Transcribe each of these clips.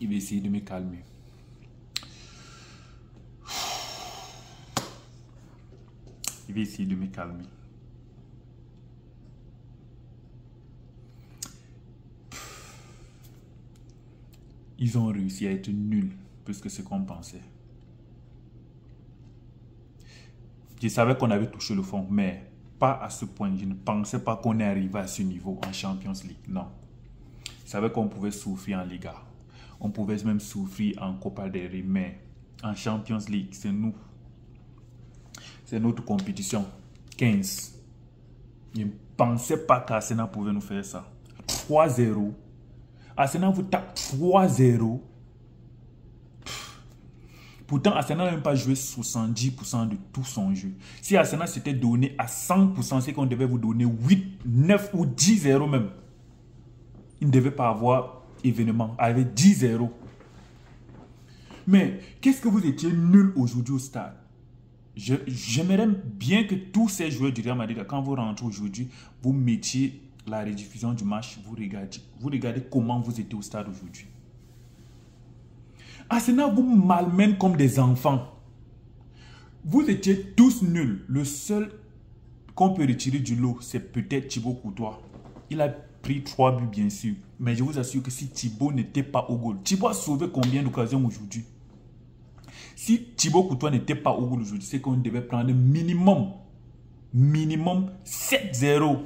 Il va essayer de me calmer. Il va essayer de me calmer. Ils ont réussi à être nuls plus que ce qu'on pensait. Je savais qu'on avait touché le fond, mais pas à ce point. Je ne pensais pas qu'on est arrivé à ce niveau en Champions League. Non. Je savais qu'on pouvait souffrir en Liga. On pouvait même souffrir en Copa del Rey, mais en Champions League, c'est nous. C'est notre compétition. 15. Je ne pensais pas qu'Arsenal pouvait nous faire ça. 3-0. Arsenal vous tape 3-0. Pourtant, Arsenal n'a même pas joué 70% de tout son jeu. Si Arsenal s'était donné à 100%, c'est qu'on devait vous donner 8, 9 ou 10-0 même. Il ne devait pas avoir événement. Avec 10-0. Mais qu'est-ce que vous étiez nul aujourd'hui au stade? J'aimerais bien que tous ces joueurs du Real Madrid, quand vous rentrez aujourd'hui, vous mettiez la rediffusion du match, vous regardez comment vous étiez au stade aujourd'hui. Arsenal vous malmène comme des enfants. Vous étiez tous nuls. Le seul qu'on peut retirer du lot, c'est peut-être Thibaut Courtois. Il a pris 3 buts, bien sûr. Mais je vous assure que si Thibaut n'était pas au goal, Thibaut a sauvé combien d'occasions aujourd'hui? Si Thibaut Courtois n'était pas au goal aujourd'hui, c'est qu'on devait prendre minimum 7-0.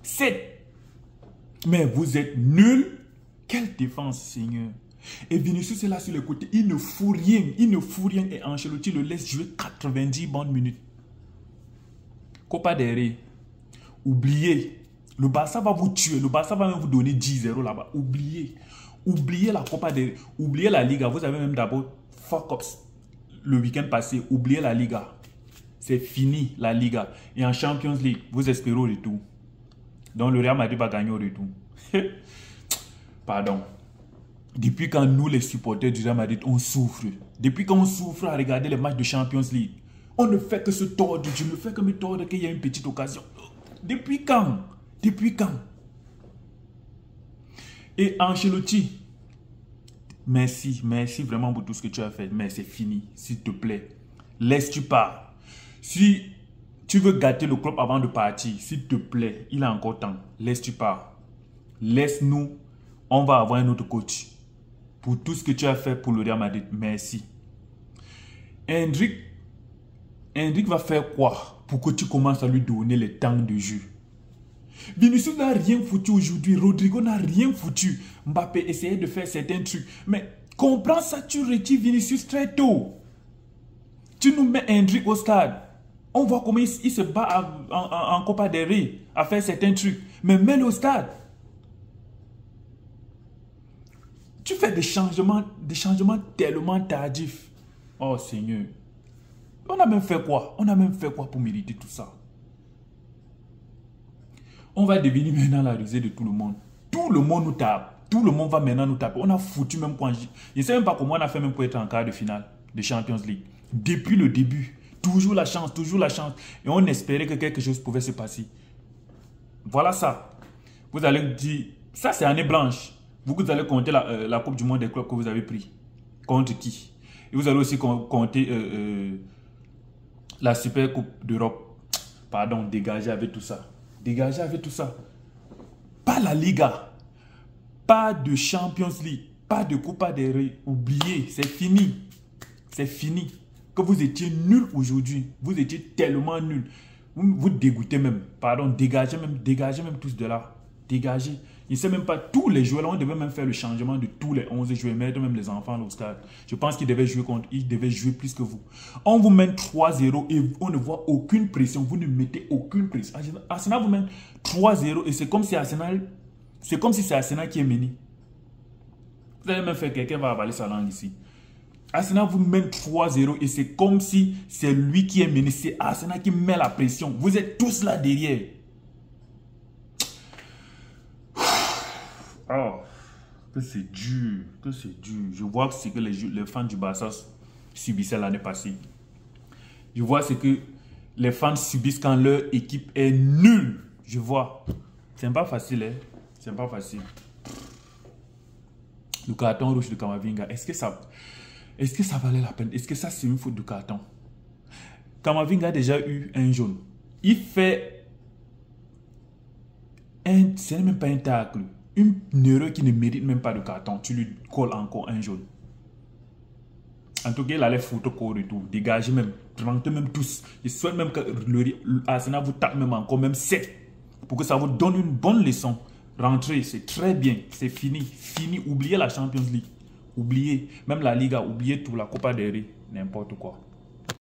7. Mais vous êtes nuls. Quelle défense, Seigneur. Et Vinicius est là sur le côté. Il ne fout rien. Il ne fout rien. Et Ancelotti le laisse jouer 90 bonnes minutes. Copa del Rey. Oubliez. Le Barça va vous tuer. Le Barça va même vous donner 10-0 là-bas. Oubliez. Oubliez la Copa del Rey. Oubliez la Liga. Vous avez même d'abord fuck ups le week-end passé. Oubliez la Liga. C'est fini la Liga. Et en Champions League, vous espérez au retour. Donc le Real Madrid va gagner au retour. Pardon. Depuis quand nous, les supporters du Real Madrid, on souffre. Depuis quand on souffre à regarder les matchs de Champions League. On ne fait que se tordre. Je ne fais que me tordre qu'il y a une petite occasion. Depuis quand? Depuis quand? Et Ancelotti, merci vraiment pour tout ce que tu as fait. Mais c'est fini, s'il te plaît. Laisse-tu pas. Si tu veux gâter le club avant de partir, s'il te plaît, il a encore temps. Laisse-tu pas. Laisse-nous. On va avoir un autre coach. Pour tout ce que tu as fait pour le Real Madrid. Merci. Hendrik va faire quoi pour que tu commences à lui donner le temps de jeu? Vinicius n'a rien foutu aujourd'hui. Rodrigo n'a rien foutu. Mbappé essayait de faire certains trucs. Mais comprends ça, tu retires Vinicius très tôt. Tu nous mets Hendrik au stade. On voit comment il se bat en Copa del Rey à faire certains trucs. Mais mets-le au stade. Tu fais des changements tellement tardifs. Oh Seigneur. On a même fait quoi? On a même fait quoi pour mériter tout ça? On va devenir maintenant la risée de tout le monde. Tout le monde nous tape. Tout le monde va maintenant nous taper. On a foutu même quand... Je ne sais même pas comment on a fait même pour être en quart de finale de Champions League. Depuis le début. Toujours la chance, toujours la chance. Et on espérait que quelque chose pouvait se passer. Voilà ça. Vous allez dire... Ça c'est année blanche. Vous allez compter la Coupe du Monde des clubs que vous avez pris. Contre qui? Et vous allez aussi compter la Super Coupe d'Europe. Pardon, dégagez avec tout ça. Dégagez avec tout ça. Pas la Liga. Pas de Champions League. Pas de Copa del Rey. Oubliez, c'est fini. C'est fini. Que vous étiez nuls aujourd'hui. Vous étiez tellement nuls. Vous dégoûtez même. Pardon, dégagez même tous de là. Dégagez. Il ne sait même pas tous les joueurs. Là, on devait même faire le changement de tous les 11 joueurs. Mettre même les enfants là, au stade. Je pense qu'ils devaient jouer plus que vous. On vous mène 3-0 et on ne voit aucune pression. Vous ne mettez aucune pression. Arsenal vous mène 3-0 et c'est comme si Arsenal... C'est comme si c'est Arsenal qui est mené. Vous allez même faire quelqu'un va avaler sa langue ici. Arsenal vous mène 3-0 et c'est comme si c'est lui qui est mené. C'est Arsenal qui met la pression. Vous êtes tous là derrière. Oh, que c'est dur, que c'est dur. Je vois ce que les fans du Barça subissaient l'année passée. Je vois ce que les fans subissent quand leur équipe est nulle. Je vois. C'est pas facile, hein. C'est pas facile. Le carton rouge de Camavinga, est-ce que ça valait la peine? Est-ce que ça, c'est une faute de carton? Camavinga a déjà eu un jaune. Il fait ce n'est même pas un tacle. Une erreur qui ne mérite même pas de carton. Tu lui colles encore un jaune. En tout cas, il allait foutre au retour. Dégagez même. Rentrez même tous. Je souhaite même que Arsenal vous tape même encore, même 7. Pour que ça vous donne une bonne leçon. Rentrez, c'est très bien. C'est fini. Fini. Oubliez la Champions League. Oubliez. Même la Liga. Oubliez tout. La Copa del Rey. N'importe quoi.